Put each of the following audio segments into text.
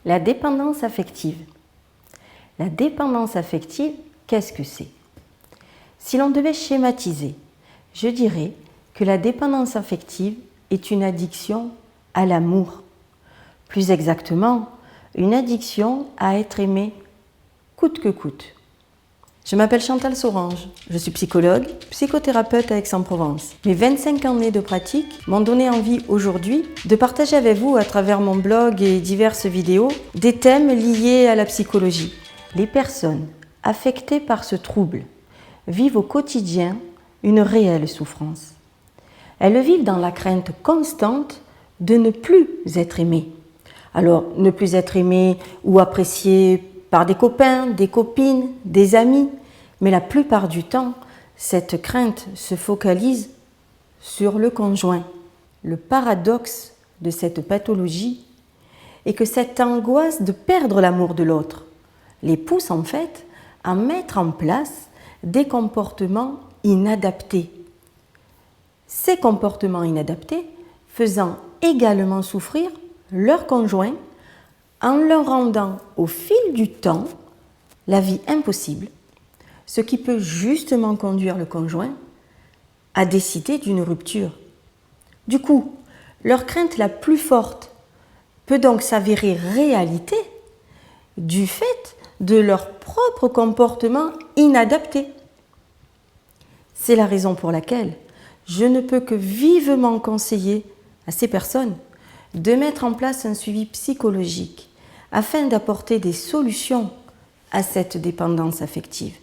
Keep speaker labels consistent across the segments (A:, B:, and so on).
A: La dépendance affective. La dépendance affective, qu'est-ce que c'est? Si l'on devait schématiser, je dirais que la dépendance affective est une addiction à l'amour. Plus exactement, une addiction à être aimé coûte que coûte. Je m'appelle Chantal Sorange, je suis psychologue, psychothérapeute à Aix-en-Provence. Mes 25 années de pratique m'ont donné envie aujourd'hui de partager avec vous, à travers mon blog et diverses vidéos, des thèmes liés à la psychologie. Les personnes affectées par ce trouble vivent au quotidien une réelle souffrance. Elles vivent dans la crainte constante de ne plus être aimées. Alors, ne plus être aimées ou appréciées par des copains, des copines, des amis, mais la plupart du temps, cette crainte se focalise sur le conjoint. Le paradoxe de cette pathologie est que cette angoisse de perdre l'amour de l'autre les pousse en fait à mettre en place des comportements inadaptés. Ces comportements inadaptés faisant également souffrir leur conjoint en leur rendant au fil du temps la vie impossible, ce qui peut justement conduire le conjoint à décider d'une rupture. Du coup, leur crainte la plus forte peut donc s'avérer réalité du fait de leur propre comportement inadapté. C'est la raison pour laquelle je ne peux que vivement conseiller à ces personnes de mettre en place un suivi psychologique afin d'apporter des solutions à cette dépendance affective.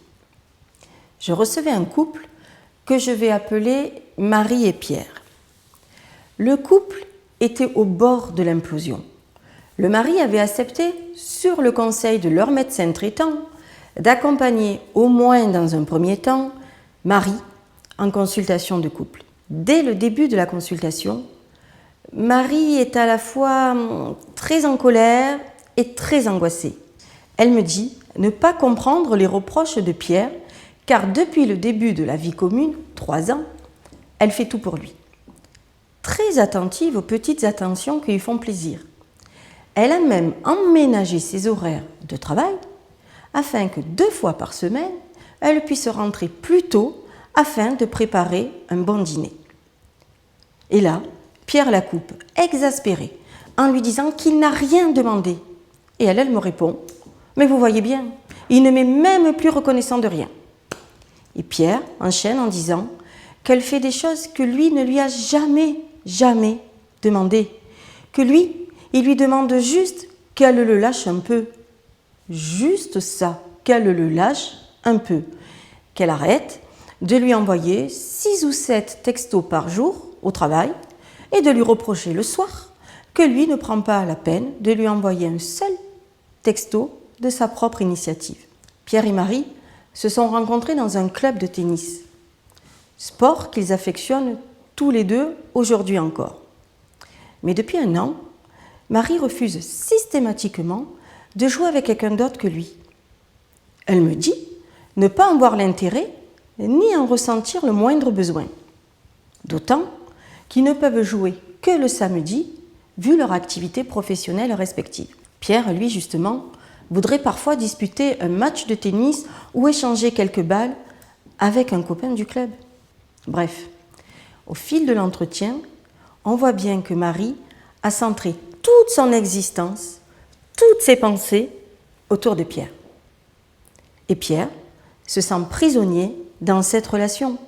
A: Je recevais un couple que je vais appeler Marie et Pierre. Le couple était au bord de l'implosion. Le mari avait accepté, sur le conseil de leur médecin traitant, d'accompagner au moins dans un premier temps Marie en consultation de couple. Dès le début de la consultation, Marie est à la fois très en colère et très angoissée. Elle me dit ne pas comprendre les reproches de Pierre, car depuis le début de la vie commune, 3 ans, elle fait tout pour lui. Très attentive aux petites attentions qui lui font plaisir. Elle a même emménagé ses horaires de travail afin que 2 fois par semaine, elle puisse rentrer plus tôt afin de préparer un bon dîner. Et là, Pierre la coupe, exaspéré, en lui disant qu'il n'a rien demandé. Et elle me répond « Mais vous voyez bien, il ne m'est même plus reconnaissant de rien. » Et Pierre enchaîne en disant qu'elle fait des choses que lui ne lui a jamais demandé. Que lui, il lui demande juste qu'elle le lâche un peu. Juste ça, qu'elle le lâche un peu. Qu'elle arrête de lui envoyer 6 ou 7 textos par jour au travail et de lui reprocher le soir que lui ne prend pas la peine de lui envoyer un seul texto de sa propre initiative. Pierre et Marie se sont rencontrés dans un club de tennis, sport qu'ils affectionnent tous les deux aujourd'hui encore. Mais depuis 1 an, Marie refuse systématiquement de jouer avec quelqu'un d'autre que lui. Elle me dit ne pas en voir l'intérêt ni en ressentir le moindre besoin. D'autant qu'ils ne peuvent jouer que le samedi, vu leur activité professionnelle respective. Pierre, lui, justement, voudrait parfois disputer un match de tennis ou échanger quelques balles avec un copain du club. Bref, au fil de l'entretien, on voit bien que Marie a centré toute son existence, toutes ses pensées autour de Pierre. Et Pierre se sent prisonnier dans cette relation.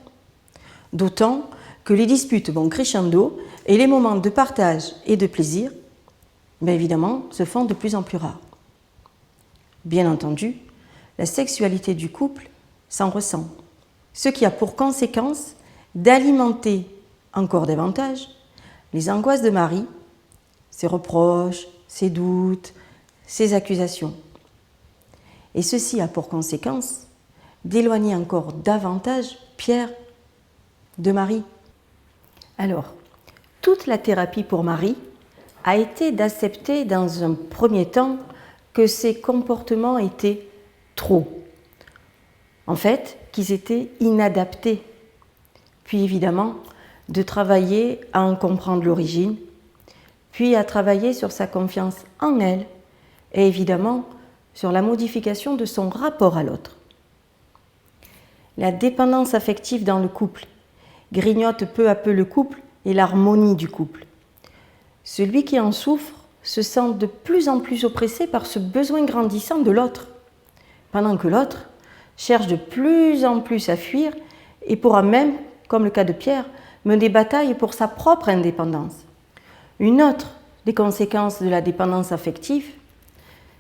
A: D'autant que les disputes vont crescendo et les moments de partage et de plaisir, bien évidemment, se font de plus en plus rares. Bien entendu, la sexualité du couple s'en ressent, ce qui a pour conséquence d'alimenter encore davantage les angoisses de Marie, ses reproches, ses doutes, ses accusations. Et ceci a pour conséquence d'éloigner encore davantage Pierre de Marie. Alors, toute la thérapie pour Marie a été d'accepter dans un premier temps que ses comportements étaient trop. En fait, qu'ils étaient inadaptés. Puis évidemment, de travailler à en comprendre l'origine, puis à travailler sur sa confiance en elle et évidemment sur la modification de son rapport à l'autre. La dépendance affective dans le couple grignote peu à peu le couple et l'harmonie du couple. Celui qui en souffre se sent de plus en plus oppressé par ce besoin grandissant de l'autre, pendant que l'autre cherche de plus en plus à fuir et pourra même, comme le cas de Pierre, mener des batailles pour sa propre indépendance. Une autre des conséquences de la dépendance affective,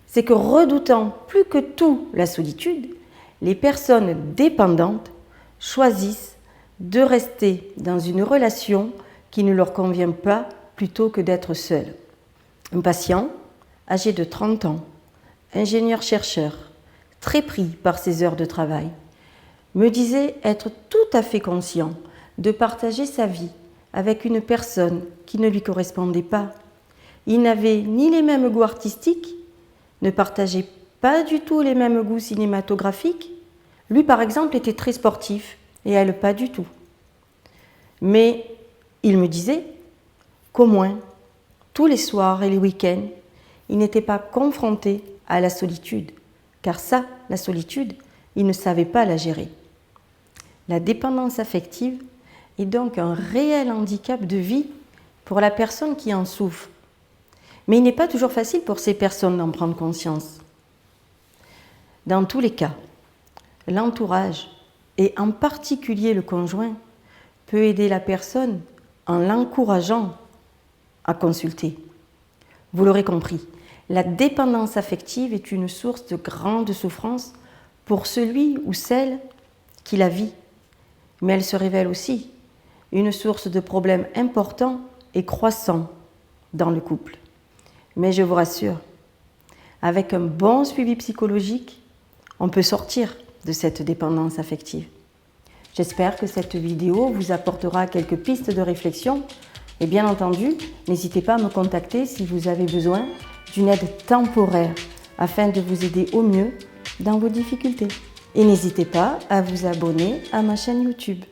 A: c'est que redoutant plus que tout la solitude, les personnes dépendantes choisissent de rester dans une relation qui ne leur convient pas plutôt que d'être seules. Un patient, âgé de 30 ans, ingénieur-chercheur, très pris par ses heures de travail, me disait être tout à fait conscient de partager sa vie avec une personne qui ne lui correspondait pas. Il n'avait ni les mêmes goûts artistiques, ne partageait pas du tout les mêmes goûts cinématographiques. Lui, par exemple, était très sportif et elle, pas du tout. Mais il me disait qu'au moins, tous les soirs et les week-ends, il n'était pas confronté à la solitude, car ça, la solitude, il ne savait pas la gérer. La dépendance affective est donc un réel handicap de vie pour la personne qui en souffre. Mais il n'est pas toujours facile pour ces personnes d'en prendre conscience. Dans tous les cas, l'entourage, et en particulier le conjoint, peut aider la personne en l'encourageant à consulter. Vous l'aurez compris, la dépendance affective est une source de grande souffrance pour celui ou celle qui la vit. Mais elle se révèle aussi une source de problèmes importants et croissants dans le couple. Mais je vous rassure, avec un bon suivi psychologique, on peut sortir de cette dépendance affective. J'espère que cette vidéo vous apportera quelques pistes de réflexion et bien entendu, n'hésitez pas à me contacter si vous avez besoin d'une aide temporaire afin de vous aider au mieux dans vos difficultés. Et n'hésitez pas à vous abonner à ma chaîne YouTube.